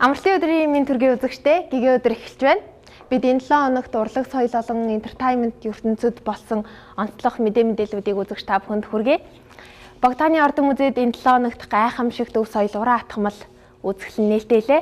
Амралтын өдрийн минь төргийн үзэгчтэй гэгээ өдөр эхэлж байна. Бид энэ 7 хоногт урлаг соёл болон entertainment ертөнцид болсон онцлог мэдээллүүдийг үзэгч та бүхэнд хүргэе. Богдхааны ордон музейд энэ 7 хоногт гайхамшигт өв соёл уран атгамал үзэсгэлэн нээлттэйлээ.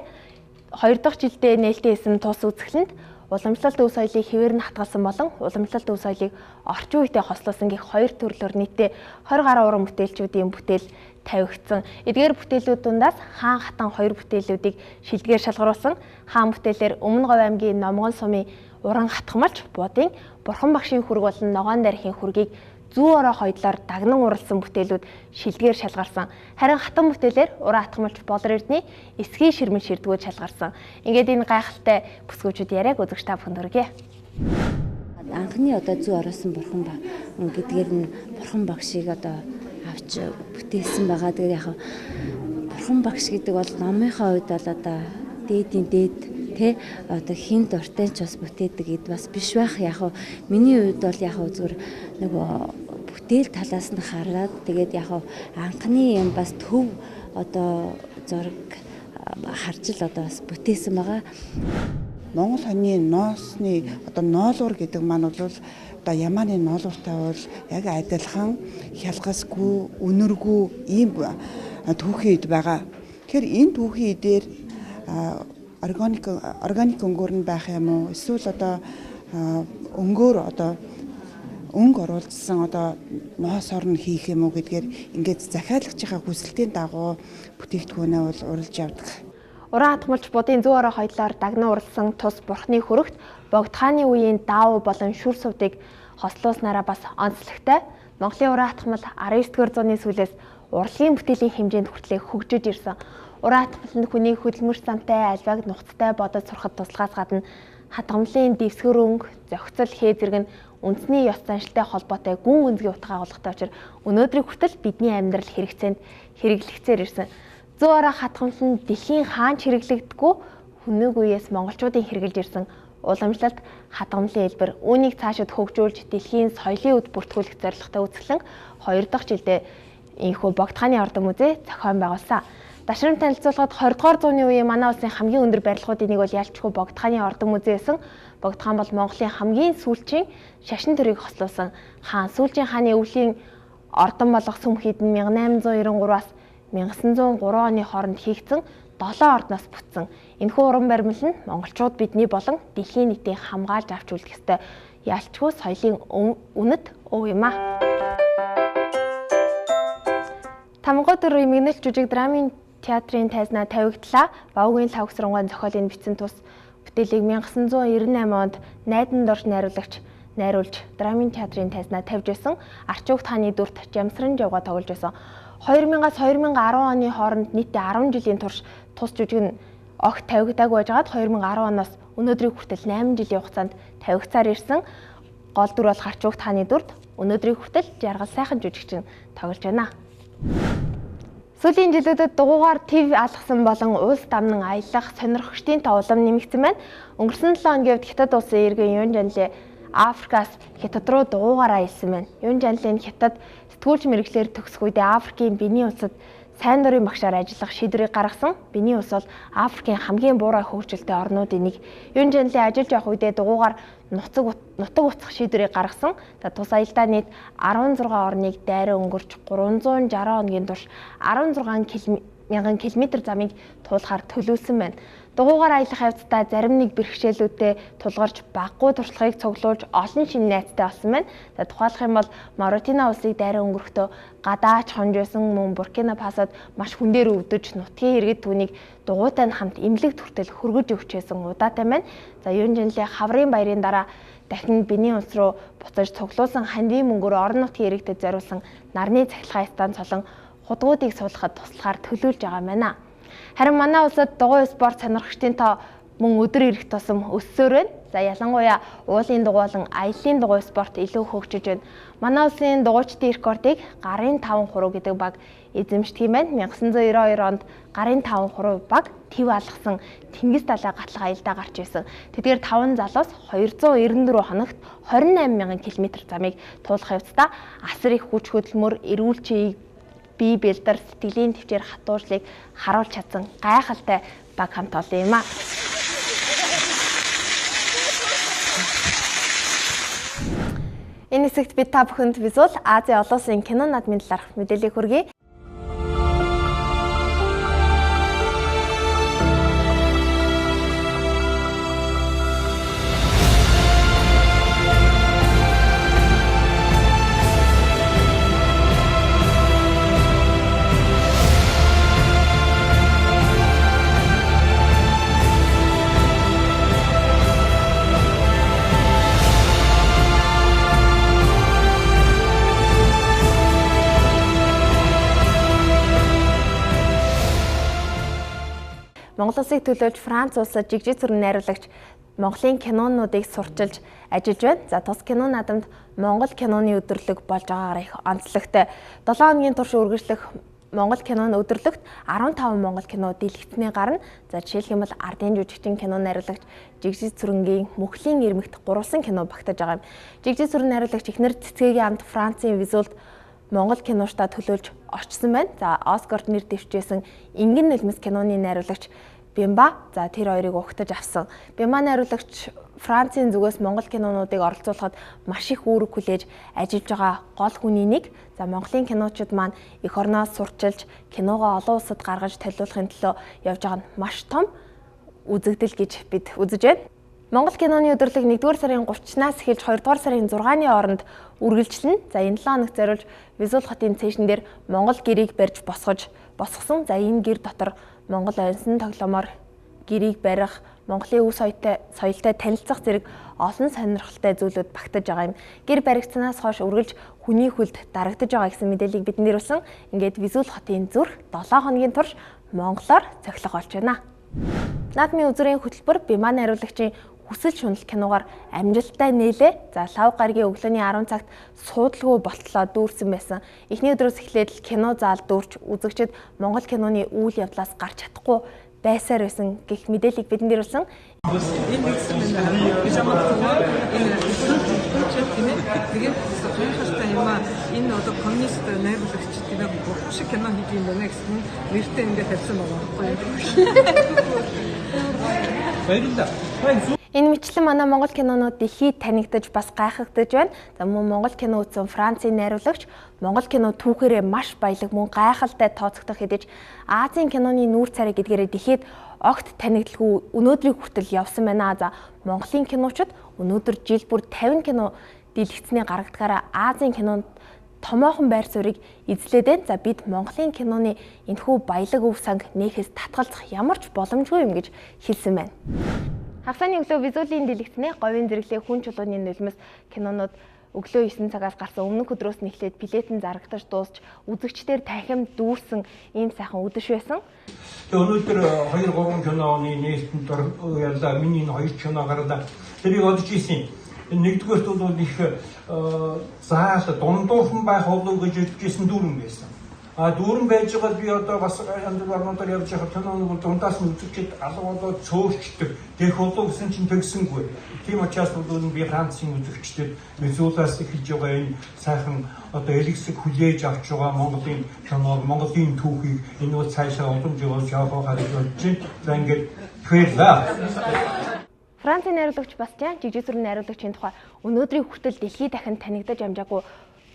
2 дахь жилдээ нээлттэйсэн тус үзэсгэлэнд уламжлалт өв соёлыг хэвээр нь хатгалсан болон уламжлалт өв соёлыг орчин үетэй хослуулсан гэх хоёр төрлөөр нийтдээ 20 гаруй уран бүтээлчүүдийн бүтээл тавигдсан. Эдгээр бүтээлүүд дундаас хаан хатан хоёр бүтээлүүдийг шилдгээр шалгаруулсан. Хаан бүтээлээр Өмнө Говь аймгийн Номгон сумын уран хатгамалч Будын Бурхан багшийн хүрэг болон Ногоон дархийн хүргийг зүү ороо хойдлоор дагнан уралсан бүтээлүүд шилдгээр шалгарсан. Харин хатан бүтээлээр уран хатгамалч Болор Эрдэнэ эсгийн ширмэн ширдгүүд шалгарсан. Ингээд энэ гайхалтай бүсгүүчүүд яриаг үзэгч та бүхэнд хүргэе. Анхны зүү ороосон бурхан гэдгээр нь Бурхан багшийг авч бүтээсэн байгаа. Тэгээд яг Бурхан багш гэдэг бол номынхаа үед бол дээдийн дээд хин дуртай ч бас бүтээдэг эд бас биш байх. Яг миний үед бол яг зүгээр нөгөө бүтээл талаас нь хараад тэгээд яг анхны юм бас төв зураг харж л бас бүтээсэн байгаа. Монгол хоньны ноосны ноолуур гэдэг маань бол ямааны ноолууртай бол яг адилхан хялгасгүй, үнэргүй ийм түүхийн ид байгаа. Тэгэхээр энэ түүхийн идээр органик өнгөөр нь байх юм уу? Эсвэл өнгөөр өнгө оруулсан ноос орн хийх юм уу гэдгээр ингээд захиалагчийн хүсэлтийн дагуу бүтээгдэхүүнээ бол урилж явдаг. Уран хатгамалч Будын зүү ороо хойдлоор дагнан уралсан тус Бурхны хүрэгт Богдхааны үеийн даав болон шүр сувдыг хослуулснараа бас онцлогтой. Монголын уран хатгамал 19-р зууны сүүлээс урлагийн бүтээлийн хэмжээнд хүртлэх хөгжиж ирсэн. Уран хатгамал нь хүний хөдөлмөр замтай, альваг нухацтай бодож сурахад туслахаас гадна хатгамлын дэвсгэр өнгө, зохицол хээ зэрэг нь үндэсний ёс заншилтай холбоотой гүн гүнзгий утга агуулгатай учраас өнөөдрийг хүртэл бидний амьдрал хэрэгцээнд хэрэглэгцээр ирсэн. Зүү ороо хатгамал нь дэлхийн хаанч хэрэглэгддэггүй хүннэг үеэс монголчуудын хэрэгжилж ирсэн уламжлалт хатгамлын хэлбэр. Үүнийг цаашид хөгжүүлж дэлхийн соёлын үд бүртгүүлэх зорилготой үзэсгэлэн 2 дахь жилдээ энэхүү Богдхааны ордон музей зохион байгуулсан. Дашрам танилцуулахад 20 дугаар зууны үеийн манай улсын хамгийн өндөр барилгуудын нэг бол ялчгүй Богдхааны ордон музей байсан. Богдхан бол Монголын хамгийн сүүлчийн шашин төрийг хослуулсан хаан. Сүүлчийн хааны өвлийн ордон болох сүм хийдэн 1893-аас 1903 оны хооронд хийгдсэн 7 ордноос бүтсэн. Энэхүү уран баримл нь монголчууд бидний болон дэлхийн нийтийг хамгаалж авч үлдэх ёстой ялчгүй соёлын үнэт өв юм а. Тамготор эмгэнэл жүжиг драмын театрын тайзнаа тавигдлаа. Бавгийн лавгсрангуун зохиолын бичсэн тус бүтээлийг 1998 онд Найдан дорж найруулж драмын театрын тайзнаа тавьж байсан. Арчуугт хааны дүрт Жамсран жавга тоглож байсан. 2000-аас 2010 оны хооронд нийтдээ 10 жилийн турш тус жүжиг нь огт тавигдаагүй байжгаад 2010 оноос өнөөдрийг хүртэл 8 жилийн хугацаанд тавигдсаар ирсэн. Гол дүр бол Арчуугт хааны дүрт өнөөдрийг хүртэл жаргал сайхан жүжигчин тоглож байна. Сүүлийн жилүүдэд дугуйгаар ТV алгасан болон улс дамнан аялах сонирхогчдын тоо улам нэмэгдсэн байна. Өнгөрсөн 7 хоногийн Хятад улсын иргэн Юн Жанле Африкаас Хятад руу дугуйгаар аялсан байна. Юн Жанле Хятад сэтгүүлч мэргэжлэр төгсөх үедээ Африкийн Бенин улсад сайн дурын багшаар ажиллах шийдвэрийг гаргасан. Бенин улс бол Африкийн хамгийн буурай хөгжилтэй орнуудын нэг. Юн Жанле ажиллаж явах үедээ дугуйгаар нутаг уцах шийдвэрийг гаргасан. Тус аялдаа нийт 16 орныг дайран өнгөрч 360 хоногийн турш 16,000 км замыг туулахаар төлөвлөсөн байна. Дугуйгаар аялах явцдаа зарим нэг бэрхшээлүүдтэй тулгарч баггүй туршлагыг цуглуулж олон шинэ найзтай болсон байна. Тухайлах юм бол Моритина улсыг дайран өнгөрөхдөө гадаач хонжойсон мөн Буркина Фасод маш хүн дээр өвдөж нутгийн иргэд түүнийг дугуйтай нь хамт эмнэлэг хүртэл хөргөж өгчээсэн удаатай байна. Юн Жанле хаврын баярын дараа дахин Бенин улс руу буцаж цуглуулсан хандийн мөнгөөр орон нутгийн иргэдэд зориулсан нарны цахилгаан станц болон худгуудыг суулгахад туслахаар төлөвлөж байгаа юм байна. Харин манай улсад дугуй спорт сонирхогчдын тоо мөн өдөр ирэх тусам өссөөр байна. Ялангуяа уулын дугуй болон аяллаа дугуй спорт илүү хөгжиж байна. Манай улсын дугуйчдын рекордыг гарын 5 гэдэг баг эзэмшдэг юм байна. 1992 онд гарын 5 баг ТV алгасан Тэнгис далай гатлах аялдаа гарч ирсэн. Тэдгээр 5 залуус 294 хоногт 28,000 км замыг туулах явцдаа асар их хүч хөдөлмөр, эрүүл чийг бие бэлдэр сэтгэлийн төвчээр хатуужлыг харуулж чадсан гайхалтай баг хамт олон юм а. Энэ хэсэгт бид та бүхэнд визуал Азийн олон улсын кино наадмын талаарх мэдээлэл хүргэе. Монгол улсыг төлөөлж Франц улсад жигжиг зүрэн найруулагч Монголын кинонуудыг сурчилж ажиллаж байна. За тус кино наадамд Монгол киноны өдөрлөг болж байгаагаар их онцлогтой. 7 хоногийн турш үргэлжлэх Монгол киноны өдөрлөгт 15 Монгол кино дэлгэцний гарна. За жишээлх юм бол ардын жүжигчин кино найруулагч жигжиг зүрэнгийн Мөхлийн ирмэгт гурван кино багтаж байгаа юм. Жигжиг зүрэн найруулагч эхнэр цэцгээгийн амт Францын визуалд Монгол киноштаа төлөөлж очсон байна. За Оскарт нэр дэвшижсэн Ингэн нулимс киноны найруулагч Бямба за тэр хоёрыг угтаж авсан. Бямба найруулагч Францын зүгээс Монгол кинонуудыг оролцуулахад маш их үүрэг хүлээж ажиллаж байгаа гол хүний нэг. За Монголын киночууд маань эх орноос сурчилж киногоо олон улсад гаргаж төлөвлөхын төлөө явж байгаа нь маш том үзэгдэл гэж бид үзэж байна. Монгол киноны өдөрлөг 1-р сарын 30-наас эхэлж 2-р сарын 6-ны хооронд үргэлжлэнэ. За энэ 7 хоног зориулж визуал хотын цэшин дээр Монгол гэрийг барьж босгосон. За энэ гэр дотор Монгол оньсон тоглоомоор гэрийг барих, Монголын өв соёлтой танилцах зэрэг олон сонирхолтой зүйлүүд багтаж байгаа юм. Гэр баригдсанаас хойш үргэлж хүний хүлд дарагдаж байгаа гэсэн мэдээллийг бидэнд ирүүлсэн. Ингээд визуал хотын зүрх 7 хоногийн турш монголоор цохилох болж байна. Наадмын үзүүрийн хөтөлбөр Бямба найруулагчийн Хүсэл шунал киногаар амжилттай нээлээ. За лав гарагийн өглөөний 10 цагт суудалгүй болтлоо дүүрсэн байсан. Эхний өдрөөс эхлээд кино заал дүүрч үзэгчид Монгол киноны үйл явдлаас гарч чадахгүй байсаар байсан гэх мэдээллийг бидэнд ирүүлсэн. Энэ одоо коммунист найруулагч тийм бүх кино хийж юм байна гэсэн нэртэй ингээд тавьсан байгаа байхгүй юу? Энэ мэтлэн манай Монгол кинонууд дэлхийд танигдаж бас гайхагдаж байна. За мөн Монгол кино үзсэн Францын найруулагч Монгол кино түүхээрээ маш баялаг мөн гайхалтай тооцогдох хэдиж Азийн киноны нүүр царай гэдгээрээ дэлхийд огт танигдалгүй өнөөдрийг хүртэл явсан байна. За Монголын киночид өнөөдөр жил бүр 50 кино дэлгэцний гаргадгаараа Азийн кинонд томоохон байр суурийг эзлээд байна. За бид Монголын киноны энэхүү баялаг өв санг нээхээс татгалзах ямар ч боломжгүй юм гэж хэлсэн байна. Хагасны өглөө визуалын дэлгэцний говийн зэрэглэлийн хүн чулууны нулимс кинонууд өглөө 9 цагаас гарсан өмнөх өдрөөс нь эхлээд билетэн зарагдаж дуусч үзэгчдээр танхим дүүрсэн ийм сайхан өдөш байсан. Өнөөдөр 2-3 киноны нээлтэнд ялла миний 2 кино гарлаа. Тэрийг олж ийсэн. Нэгдүгээрт бол их заал дундуухан байх болов гэж хэлжсэн дүүрэн байсан. Дүүрэн байж байгаа би одоо бас янз бүрээр явж байгаа киноныг бол дундаас нь үзэгчд алга болоод цөөрчдөг. Тэгэх болов гэсэн чинь тэгсэнгүй. Тийм учраас бол би Францын үзэгчдэд визуалаас эхэлж байгаа энэ сайхан одоо элэгсэг хүлээж авч байгаа Монголын киног, Монголын түүхийг энэ бол цаашаа уламж явуулж явах гэж бодож байна. За ингээд тэгэхээр Францын найруулагч Бастиан жигжиг зүрэн найруулагчийн тухай өнөөдрийн хүртэл дэлхийд дахин танигдаж амжаагүй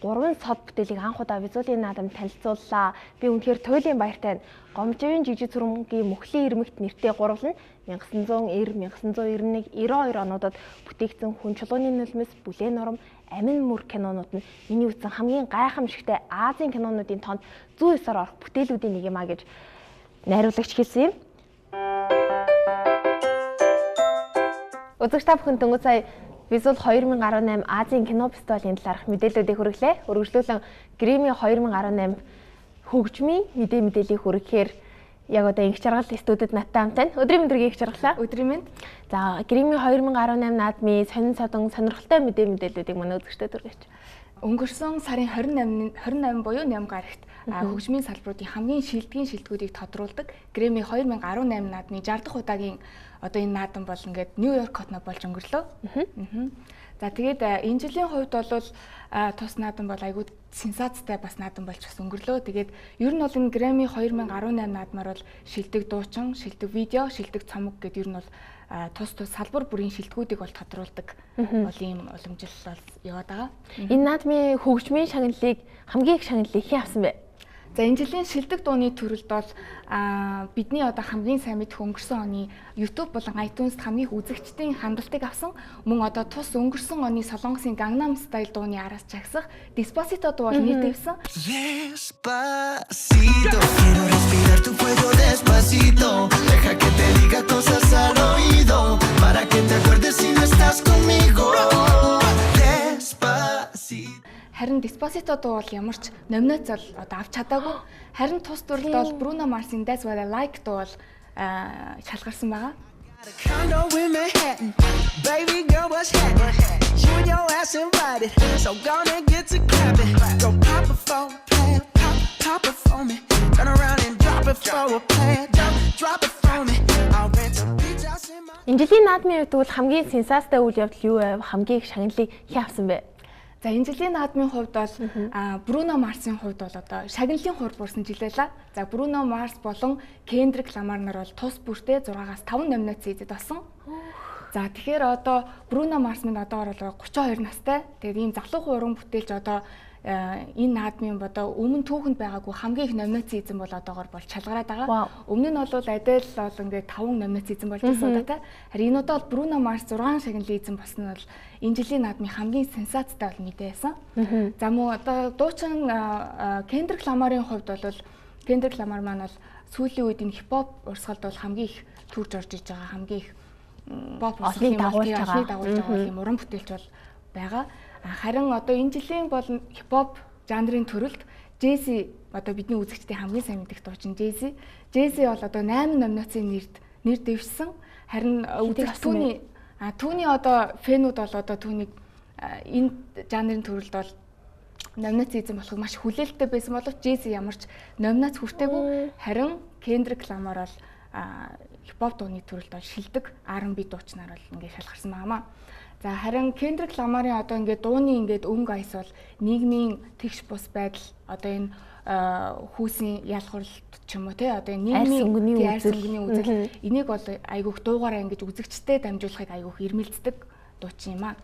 3 сод бүтээлийг анх удаа визуалын наадамд танилцууллаа. Би үнэхээр туйлын баяртай. Гомжийн жигжиг зүрэнгийн Мөхлийн ирмэгт нэртэй гурвал нь 1990, 1991, 92 онуудад бүтээгдсэн хүн чулууны нулимс, бүлээн нурам, амин мөр кинонууд нь миний үзсэн хамгийн гайхамшигтай Азийн кинонуудын тоонд 109-оор орох бүтээлүүдийн нэг юм а гэж найруулагч хэлсэн юм. Үзэгч та бүхэн дөнгөж сая Визуал 2018 Азийн кино фестивалийн талаарх мэдээллүүдийг хүргэлээ. Үргэлжлүүлэн Грэмми 2018 хөгжмийн мэдээллийг хүргэхээр яг одоо инх жаргал студид надтай хамт байна. Өдрийн мэндийг инх жаргалаа. Өдрийн мэнд. За Грэмми 2018 наадмын сонин садан сонирхолтой мэдээллүүдийг манай үзэгчдэд хүргэж. Өнгөрсөн сарын 28 буюу 8 гарагт хөгжмийн салбаруудын хамгийн шилдэгүүдийг тодруулдаг Грэмми 2018 наадмын 60 дахь удаагийн одоо энэ наадам бол ингээд Нью-Йорк хотнод болж өнгөрлөө. За тэгээд энэ жилийн хувьд бол тус наадам бол айгүй сенсацтай бас наадам болж бас өнгөрлөө. Тэгээд ер нь бол энэ Grammy 2018 наадмаар бол шилдэг дуучин, шилдэг видео, шилдэг цомог гэдэг ер нь бол тус салбар бүрийн шилдэгүүдийг бол тодруулдаг бол ийм уламжлал бол яваад байгаа. Энэ наадмын хөгжмийн шагналыг хамгийн их шагналыг хэн авсан бэ? За энэ жилийн шилдэг дууны төрөлд бол бидний одоо хамгийн сайн мэдэх өнгөрсөн оны YouTube болон iTunes хамгийн их үзэгчдийн хандлтыг авсан. Мөн одоо тус өнгөрсөн оны Солонгосын Gangnam Style дууны араас чагсах Despacito дуу бол нэр дэвсэн. Despacito, quiero respirar tu cuello despacito. Deja que te diga cosas al oído para que te acuerdes si no estás conmigo. Despacito. Харин Despacito дуу бол ямар ч номинац бол одоо авч чадаагүй. Харин тус дурлалд бол Bruno Mars-ийн That's What I Like дуу бол шалгарсан байгаа. Condo in Manhattan, baby girl, what's happening? You and your ass invited, so gonna get to clapping. Go pop it for a plan, pop it for me. Turn around and drop it for a plan, drop it for me. I'll rent a beach house in my. Энэ жилийн наадмын үед бол хамгийн сенсацтай үйл явдал юу вэ? Хамгийн их шагналыг хэн авсан бэ? За энэ жилийн наадмын хувьд бол Bruno Mars-ийн хувьд бол одоо шагналын хурд буурсан жил байлаа. За Bruno Mars болон Kendrick Lamar нар бол тус бүртээ 6-аас 5 номинаци эзэд болсон. За тэгэхээр одоо Bruno Mars минь одоогор бол 32 настай. Тэгээд ийм залуухан уран бүтээлч одоо энэ наадмын одоо өмнө түүхэнд байгаагүй хамгийн их номинаци эзэн бол одоогор болж шалгараад байгаа. Өмнө нь бол Adele бол ингээд 5 номинаци эзэн болж байсан удаатай. Харин энэ удаа Bruno Mars 6 шагналын эзэн болсон нь бол энэ жилийн наадмын хамгийн сенсацтай бол мэдээсэн. За мөн одоо дуучин Kendrick Lamar-ын хувьд бол Kendrick Lamar маань бол сүүлийн үед энэ хипхоп урсгалд бол хамгийн их төрж орж иж байгаа, хамгийн их pop урсгалын дагуулж байгаа юм уран бүтээлч бол байгаа. Харин одоо энэ жилийн бол хипхоп жанрын төрөлд Jay-Z одоо бидний үзэгчдийн хамгийн сайн мэдих дуучин Jay-Z бол одоо 8 номинацийн нэр дэвшсэн. Харин үзэгч түүний одоо фэнүүд бол одоо түүнийг энэ жанрын төрөлд бол номинац эзэн болохыг маш хүлээлттэй байсан боловч Jay-Z ямар ч номинац хүртээгүй. Харин Kendrick Lamar бол хипхоп дууны төрөлд бол шилдэг R&B дуучнаар бол ингээд шалгарсан байнамаа. За харин Kendrick Lamar-ын одоо ингээд дууны ингээд өнгө аяс бол нийгмийн тэгш бус байдал одоо энэ хүүсийн ялгарлт ч юм уу те одоо нийгмийн үзэл энийг бол айгүйх дуугаараа ингэж үзэгчтэй дамжуулахыг айгүйх ирмэлцдэг дуучин юм аа.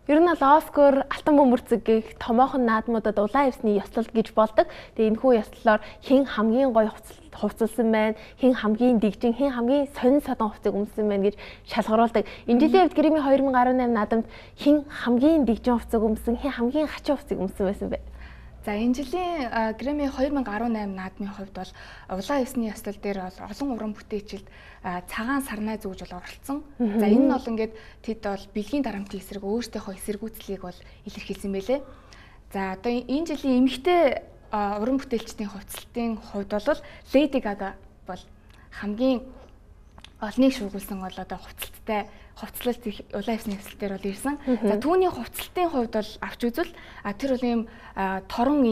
Ер нь бол Оскар, Алтан бөмбөрцөг гэх томоохон наадмуудад улаан эвсний ёслол гэж болдог. Тэгээ энэхүү ёслолоор хэн хамгийн гоё хувцалсан байна, хэн хамгийн дэгжин, хэн хамгийн сонин садан хувцыг өмссөн байна гэж шалгаруулдаг. Энэ жилийн хувьд Grammy 2018 наадамд хэн хамгийн дэгжин хувцыг өмссөн, хэн хамгийн хачин хувцыг өмссөн байсан бэ? За энэ жилийн Grammy 2018 наадмын хувьд бол улаан эвсний ёслол дээр бол олон уран бүтээлчид цагаан сарнай зүүж бол оролцсон. За энэ нь бол ингээд тэд бол бэлгийн дарамтын эсрэг өөрсдийнхөө эсэргүүцлийг бол илэрхийлсэн байлээ. За одоо энэ жилийн эмэгтэй уран бүтээлчдийн хувцлалтын хувьд бол Lady Gaga бол хамгийн олныг шуугуулсан бол одоо хувцлалт улаан эвсний ёслол дээр бол ирсэн. За түүний хувцлалтын хувьд бол авч үзвэл тэр бол ийм торон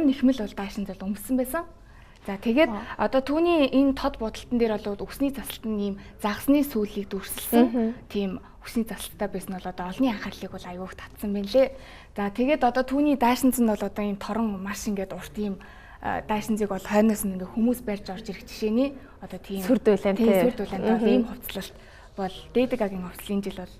нэхмэл бол даашин зал өмссөн байсан. За тэгээд одоо түүний энэ тод будалтан дээр бол өсний засалт нь ийм загсны сүүлийг дүрсэлсэн. Тийм өсний засалтай байсан бол одоо олонний анхаарлыг бол аюух татсан байна лээ. За тэгээд одоо түүний даашинз нь бол одоо ийм торон маш ингээд урт ийм даашинзыг бол хойноос нь ингээ хүмүүс барьж орж ирэх жишээний одоо тийм сүрдүүлэнтэй бол ийм хувцлалт бол Lady Gaga-гийн хувцлын жил бол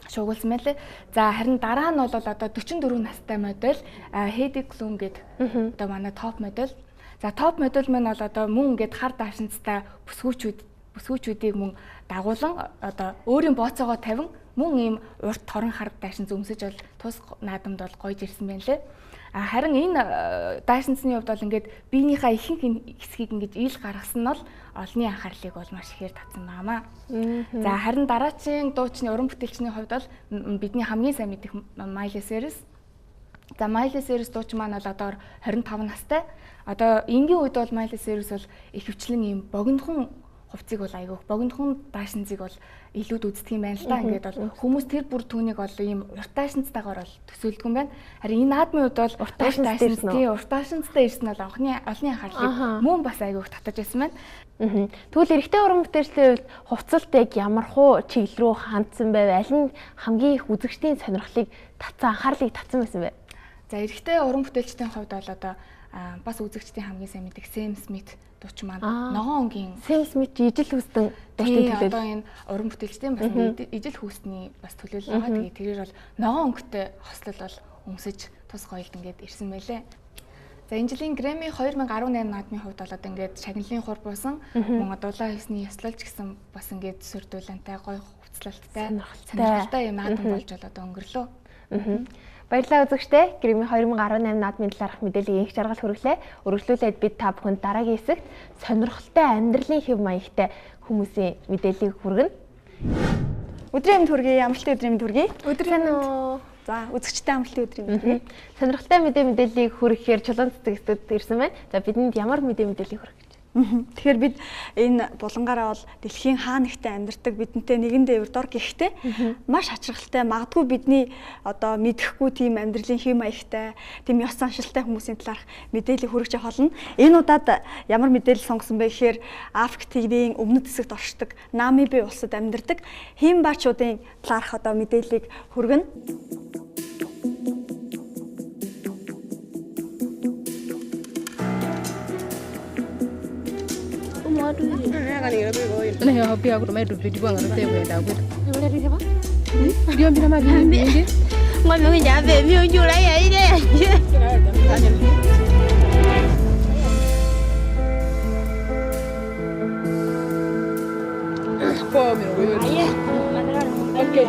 шуугуулсан байлээ. За харин дараа нь бол одоо 44 настай модель Heidi Klum гэдэг одоо манай топ модель. За топ модель маань бол одоо мөн ингээд хар даашинзтай бүсгүүчүүдийг мөн дагуулan одоо өөрийн бооцоогоо тавин мөн ийм урт торон хар даашинз өмсөж бол тус наадамд бол гойж ирсэн байна лээ. Харин энэ даашинзны хувьд бол ингээд биенийхээ ихэнх хэсгийг ингээд ил гаргасан нь бол олонний анхаарлыг бол маш ихээр татсан байнамаа. За харин дараачийн дуучны уран бүтээлчний хувьд бол бидний хамгийн сайн мэдих Miley Cyrus. За Miley Cyrus дуучин маань бол одоо 25 настай. Одоо энгийн үед бол Miley Cyrus бол ихэвчлэн ийм богинохон хувцсыг бол айгүйх богинохон даашинзыг бол илүүд үздэг юм байна л да. Ингээд бол хүмүүс тэр бүр түүнийг бол ийм урт даашинзтайгаар бол төсөөлдөг юм байна. Харин энэ наадмын үед бол урт даашинзтай ирсэн бол олонний анхаарлыг мөн бас айгүйх татаж байсан байна. Тэгвэл эрэгтэй уран бүтээлчдийн хувьд хувцалт яг ямар хуу чиглэл рүү хандсан байв? Аль нь хамгийн их үзэгчдийн сонирхлыг татсан, анхаарлыг татсан байсан бэ? За эрэгтэй уран бүтээлчдийн хувьд бол одоо бас үзэгчдийн хамгийн сайн мэддэг Сэм Смит дууч маань ногоон өнгийн Сэм Смит ижил хүсдэн дуучдын төлөөлөл. Одоо энэ уран бүтээлчдийн бас ижил хүүсний бас төлөөлөл байгаа. Тэгээд тэрээр бол ногоон өнгөтэй хослол бол өмсөж тус гоёлд ингээд ирсэн байлээ. За энэ жилийн Грэмми 2018 наадмын хувьд бол одоо ингээд шагналын хур буусан мөн дулаан хийсний ёслолч гэсэн бас ингээд сүрдүүлэнтэй гоё хувцлалттай сонирхолтой юм наадам болж бол одоо өнгөрлөө. Баярлалаа үзэгчдээ. Грэмми 2018 наадмын талаарх мэдээллийг инх жаргал хүргэлээ. Өргөжлүүлээд бид та бүхэнд дараагийн хэсэгт сонирхолтой амьдралын хэв маягтай хүмүүсийн мэдээллийг хүргэнэ. Өдрийн мэнд хүргэе, амралтын өдрийн мэнд хүргэе. Өдрийн үү. За, үзэгчтэй амралтын өдрийн мэнд хүргэе. Сонирхолтой мэдээллийг хүргэхээр чулуун цэцэгсдэд ирсэн байна. За бидэнд ямар мэдээллийг хүргэх? Тэгэхээр бид энэ булангаараа бол дэлхийн хаа нэгтээ амьдардаг бидэнтэй нэгэн дээвэр дор гэхдээ маш хачирхалтай магадгүй бидний одоо мэдэхгүй тийм амьдралын хэм маягтай тийм ёс заншилтай хүмүүсийн талаарх мэдээлэл хүргэж явах болно. Энэ удаад ямар мэдээлэл сонгосон бэ гэхээр Африк тэгвийн өмнөд хэсэгт оршдог Намиби улсад амьдардаг хэм баачуудын талаарх одоо мэдээллийг хүргэнэ. Nah, ya hobi aku rumah duduk di bawah ngerti gue tahu gue. Dia bilang lagi ini. Mọi người nhà về miêu chu lấy vậy đi. Kau minum gue. Oke.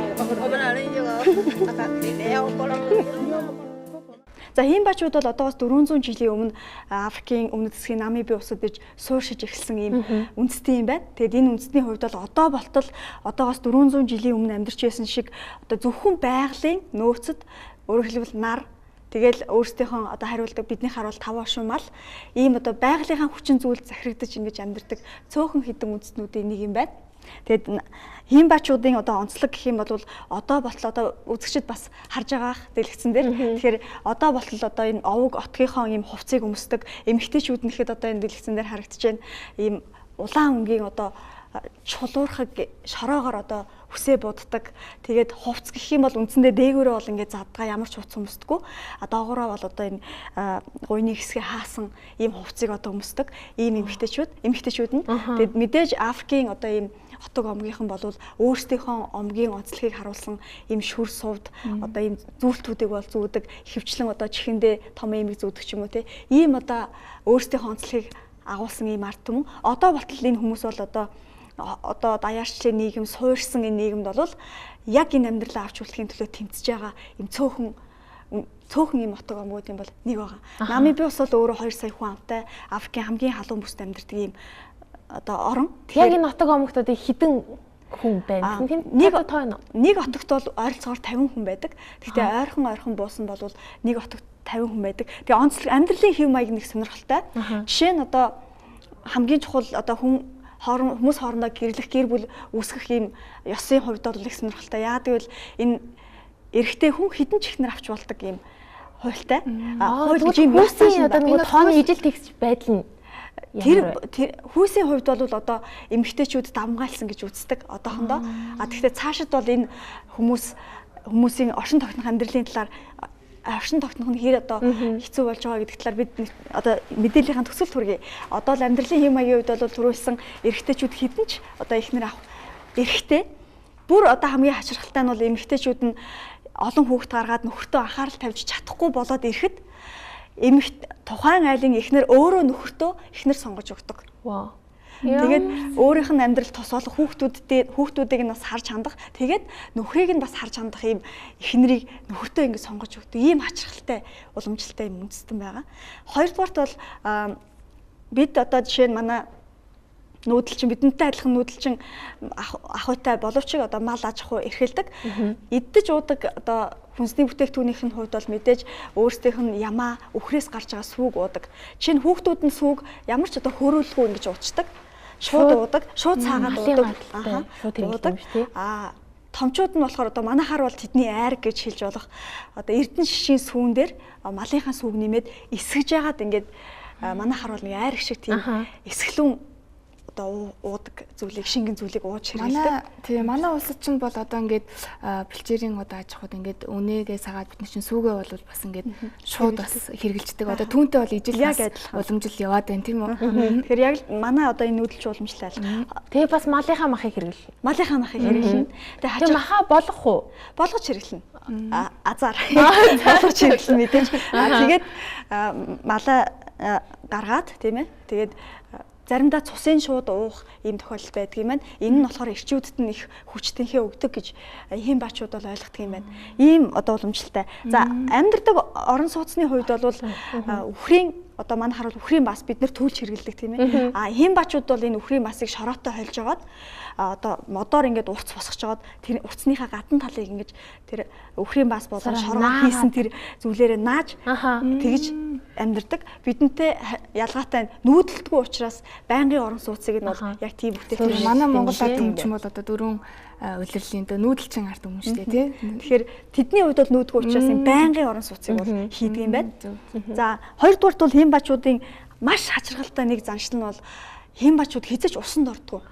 За хийм баачууд бол одоогоос 400 жилийн өмнө Африкийн өмнөд хэсгийн Намиби улсад иж сууршиж эхэлсэн ийм үндэстэн юм байна. Тэгэд энэ үндэстний хувьд бол одоо болтол одоогоос 400 жилийн өмнө амьдарч байсан шиг одоо зөвхөн байгалийн нөөцөд өөрөөр хэлбэл нар тэгэл өөрсдийнхөө одоо хариулдаг бидний харуул 5 оршин мал ийм одоо байгалийнхаа хүчин зүйлд захирагдаж ингэж амьдардаг цөөхөн хідэн үндэстнүүдийн нэг юм байна. Тэгэд хийм баачуудын одоо онцлог гэх юм бол одоо болтол одоо үзэгчд бас харж байгаах дэлгэцэн дээр. Тэгэхээр одоо болтол одоо энэ овог отгийнхоо ийм хувцсыг өмсдөг эмэгтэйчүүд нэхэд одоо энэ дэлгэцэн дээр харагдаж байна. Ийм улаан өнгийн одоо чулуурхаг шороогоор одоо хүсээ буддаг. Тэгээд хувцс гэх юм бол үндсэндээ дээгүүрээ бол ингээд задгаа ямар ч хувцс өмсдөггүй. Доогоороо бол одоо энэ гуйны хэсгээ хаасан ийм хувцсыг одоо өмсдөг. Ийм эмэгтэйчүүд нь тэгээд мэдээж Африкийн одоо ийм хотог омгийнхан бол өөрсдийнхөө омгийн онцлогийг харуулсан ийм шүр сувд одоо ийм зүйлтүүдийг бол зүүдэг. Хөвчлэн одоо чихэндээ том эмийг зүүдэг ч юм уу те. Ийм одоо өөрсдийнхөө онцлогийг агуулсан ийм ард түмэн. Одоо болтол энэ хүмүүс бол одоо даяарчлын нийгэм суурьсан энэ нийгэмд бол яг энэ амьдралаа авч үлдэхийн төлөө тэмцэж байгаа ийм цөөхөн ийм отог омгуудын бол нэг байгаа. Намиби ус бол өөрөө 2 сая хүн амтай Африкийн хамгийн халуун бүсд амьдардаг ийм одоо орон. Яг энэ отог омогтод хідэн хүн байна. Нэг отогт бол ойролцоогоор 50 хүн байдаг. Гэхдээ ойрхон буусан бол нэг отогт 50 хүн байдаг. Тэгээ онцлог амьдралын хэв маяг нэг сонирхолтой. Жишээ нь одоо хамгийн чухал одоо хүмүүс хоорондоо гэрлэх гэр бүл үүсгэх ийм ёсын хувьд бол их сонирхолтой. Яагаад гэвэл энэ эрэгтэй хүн хідэн ч ихнэр авч болдог ийм хуультай. Хуулийн хүмүүсийн одоо нэг тооны ижил тэгс байдал нь тэр хүүсийн хувьд бол одоо эмэгтэйчүүд давмгаалсан гэж үздэг одоохондоо. Тэгэхдээ цаашид бол энэ хүмүүсийн оршин тогтнох амьдралын талаар оршин тогтнох нь хэр одоо хэцүү болж байгаа гэдэг талаар бид одоо мэдээллийн төсөл хүргэе. Одоо л амьдралын хэм маягийн үед бол түрүүлсэн эрэгтэйчүүд хідэн ч одоо ихнэр авах эрэгтэй. Бүр одоо хамгийн хачирхалтай нь бол эмэгтэйчүүд нь олон хүүхэд гаргаад нөхөртөө анхаарал тавьж чадахгүй болоод ирэхэд тухайн айлын эхнэр өөрөө нөхөртөө эхнэр сонгож өгдөг. Вау. Тэгээд өөрийнх нь амьдрал тус болох хүүхдүүдийг нь бас харж хандах. Тэгээд нөхрийг нь бас харж хандах ийм эхнэрийг нөхөртөө ингэ сонгож өгдөг. Ийм хачирхалтай уламжлалтай юм үндэстэн байгаа. Хоёрдугаарт бол бид одоо жишээ нь манай нүүдэлчин бидэнтэй адилхан нүүдэлчин ахуйтай боловч одоо мал аж ахуй эрхэлдэг. Иддэж уудаг одоо хүнсний бүтээгдэхүүнийх нь хувьд бол мэдээж өөрсдийнх нь ямаа үхрээс гарч байгаа сүүг уудаг. Жишээ нь хүүхдүүд нь сүүг ямар ч одоо хөөрүүлгүй ингэж уучдаг. шууд уудаг, шууд цаагаад уудаг. Шууд хэрэглэдэг юм шүү тий. Томчууд нь болохоор одоо манайхаар бол тэдний айр гэж хэлж болох одоо эрдэнэ шишийн сүүн дээр малынхаа сүүг нэмээд эсгэж яагаад ингээд манайхаар бол нэг айр шиг тийм эсгэлэн одоо уудаг зүйлийг шингэн зүйлийг ууж хэрэглэдэг. Манай улсад ч бол одоо ингээд бэлчээрийн одоо аж ахуйд ингээд өнөөгээ сагаад бид нар чинь сүүгээ бол бас ингээд шууд бас хэрэгжилдэг. Одоо түүнтэй бол ижил уламжил яваад байна тийм үү? Тэгэхээр яг манай одоо энэ нүүдэлч уламжлал. Тэгээ бас малынхаа махыг хэрэглэнэ. Малынхаа махыг хэрэглэнэ. Тэгээ махаа болгох уу? Болгож хэрэглэнэ. Азар. Болгож хэрэглэнэ мэдээж. Тэгээд малаа гаргаад тийм ээ. Тэгээд заримдаа цусын шууд уух ийм тохиолдол байдаг юм байна. Энэ нь болохоор эрчүүдэд нь их хүчтэнхээ өгдөг гэж ийм баачууд бол ойлгодог юм байна. Ийм одоо уламжлалтай. За амьдардаг орон сууцны хувьд бол үхрийн одоо манайхаар бол үхрийн бас бид нэр төлж хэрэглэдэг тийм ээ. Ийм баачууд бол энэ үхрийн масыг шороотой хольж агаад одоо модоор ингээд урц босгож жагаад тэр урцныхаа гадна талыг ингээд тэр үхрийн бас болон шороо хийсэн тэр зүйлээрээ нааж тэгж амьдэрдэг. Бидэнтэй ялгаатай нүүдэлтгүй учраас байнгын орон сууцыг нь бол яг тийм бүтээгдэхүүн. Манай Монголд юм ч юм бол одоо дөрөв улирлын нүүдэлчин ард өмнө шүү дээ тий. Тэгэхээр тэдний хувьд бол нүүдгүй учраас энэ байнгын орон сууцыг бол хийдэг юм байна. За хоёрдугаарт бол хэм бачуудын маш хачиргалтай нэг заншил нь бол хэм бачууд хязгаарч усанд ордгоо.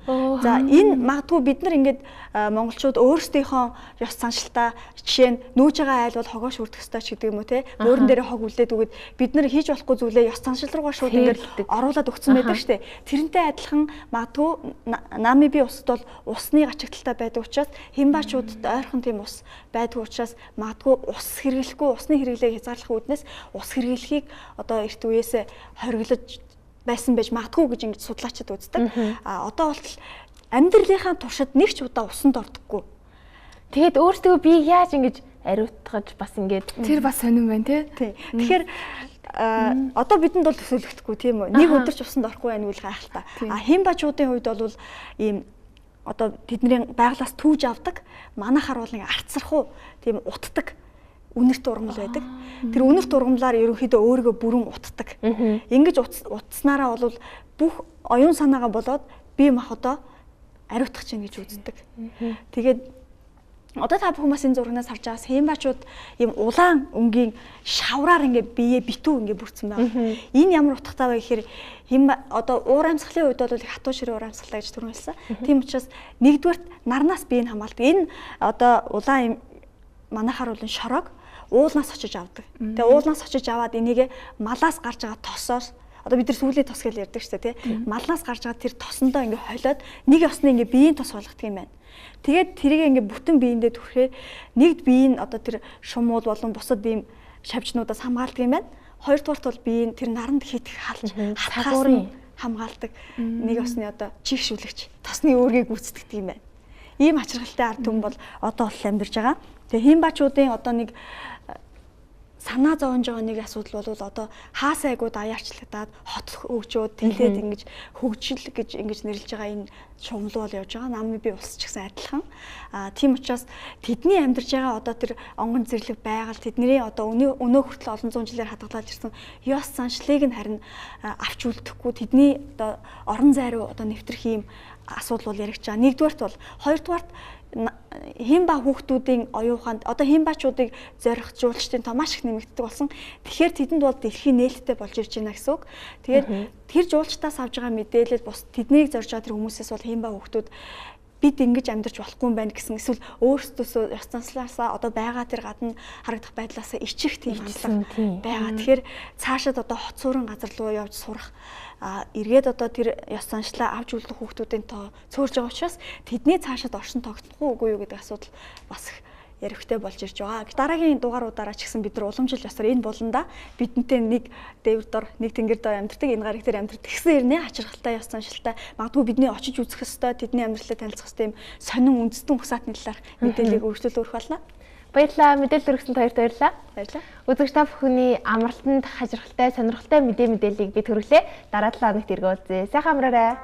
За энэ магадгүй бид нар ингээд монголчууд өөрсдийнхөө ёс заншилтаа жишээ нь нүүж байгаа айл бол хогоо шүрдэх ёстой ч гэдэг юм уу те бөөрөн дээр хог үлдээд үгээд бид нар хийж болохгүй зүйлээ ёс заншил руугаа шууд ингээд оруулаад өгсөн байдаг штэ. Тэрнтэй адилхан магадгүй Намиби усд бол усны гачигдaltaй байдаг учраас хэмбаачуудад ойрхон тийм ус байдаг учраас магадгүй ус хэрэглэхгүй усны хэрэглээг хязгаарлах үүднээс ус хэрэглэхийг одоо эрт үеэс хориглож байсан байж магадгүй гэж ингэж судлаачид үздэг. Одоо бол амьдралынхаа туршид нэг ч удаа усанд ордоггүй. Тэгээд өөртөө би яаж ингэж ариутгаж бас ингэж тэр бас сонирн байна тий. Тэгэхээр одоо бидэнд бол төсөөлөгдөхгүй тийм үү. Нэг өдөр ч усанд орохгүй байх нь үл гайхалтай. Хэм бачуудын хувьд бол ийм одоо тэдний байглаас түүж авдаг. Манайхаар бол нэг арцсархуу тийм утдаг үнэрт ургамал байдаг. Тэр үнэрт ургамлаар ерөнхийдөө өөрийгөө бүрэн утдаг. Ингэж утснараа бол бүх оюун санаагаа болоод бие махбодоо ариутгах чинь гэж үздэг. Тэгээд одоо та бүхэн бас энэ зурагнаас харж байгаас хэмбачууд ийм улаан өнгийн шавраар ингээ бие битүү ингээ бүрдсэн байна. Энэ ямар утгатай вэ гэхээр одоо уур амьсгалын үед бол их хатуу ширээ уур амьсгалаа гэж түрүүн хэлсэн. Тийм учраас нэгдүгээрт нарнаас биеийг хамгаалдаг. Энэ одоо улаан манайхаар бол шорог уулнаас очиж авдаг. Тэгээ уулнаас очиж аваад энийг малаас гарч байгаа тосоос одоо бид нар сүүлийн тос гэж ярьдаг шүү дээ тий. Малнаас гарч байгаа тэр тосондоо ингээ холиод нэг ёсны ингээ биеийн тос болгодог юм байна. Тэгээд тэрийг ингээ бүтэн биендээ түрхээ нэгд бие нь одоо тэр шумууд болон бусад бие шавжнуудаас хамгаалдаг юм байна. Хоёрдугаарт бол бие нь тэр наранд хитэх халж хатгуурын хамгаалдаг нэг ёсны одоо чигшүүлэгч тосны өөргийг гүйцэтгэдэг юм байна. Ийм ачиргалтай ард түмэн бол одоо бол амьдарч байгаа. Тэгээ хэмбачуудын одоо нэг санаа зовж байгаа нэг асуудал бол одоо хаасаа айгууд аяарчлагдаад хот хөгжөөд тэлээд ингэж хөгжил гэж ингэж нэрлэж байгаа энэ шумал бол явж байгаа. Намиби улс ч гэсэн адилхан. Тийм учраас тэдний амьдарч байгаа одоо тэр онгон зэрлэг байгаль тэдний одоо өнөө хүртэл олон зуун жилээр хадгалаад ирсэн ёс заншлыг нь харин авч үлдэхгүй тэдний одоо орон зай руу одоо нэвтрэх ийм асуудал бол яригч байгаа. Нэгдүгээрт бол хоёрдугаарт хэмба хүүхдүүдийн оюуханд одоо хэмбачуудыг зорих жуулчдын тоо маш их нэмэгддэг болсон. Тэгэхээр тэдэнд бол дэлхийн нээлттэй болж ирж байна гэсэн үг. Тэгээд тэр жуулчдаас авж байгаа мэдээлэл бус тэднийг зорж байгаа тэр хүмүүсээс бол хэмба хүүхдүүд бид ингэж амьдарч болохгүй юм байна гэсэн эсвэл өөрсдөөсөө ёс занслаасаа одоо байгаа тэр гадна харагдах байдлаасаа ичих тийм хандлага байгаа. Тэгэхээр цаашид одоо хот суурин газар руу явж сурах эргээд одоо тэр ёс заншлаа авч үлдэх хүүхдүүдийн тоо цөөрж байгаа учраас тэдний цаашид оршин тогтнохгүй үгүй юу гэдэг асуудал бас ярихтэй болж ирж байгаа. Дараагийн дугааруудаараа ч гэсэн бид нар уламжил ёсоор энэ буланда бидэнтэй нэг дээвэр дор нэг тэнгэр дор амьдардаг энэ гариг дээр амьдардаг гэсэн хэрнээ хачиргалтай ёс заншилтай магадгүй бидний очиж үзэх ёстой тэдний амьдралыг танилцах ёстой юм сонин үндэстэн ухсаатны талаар мэдээллийг өргөжлөл өргөх болно. Баярлалаа. Мэдээлэл өргөсөнд хоёрт баярлалаа. Баярлалаа. Үзэгч та бүхний амралтанд хачиргалтай сонирхолтой мэдээллийг бид хүргэлээ. Дараа 7 хоногт эргүүлзээ. Сайхан амраарай.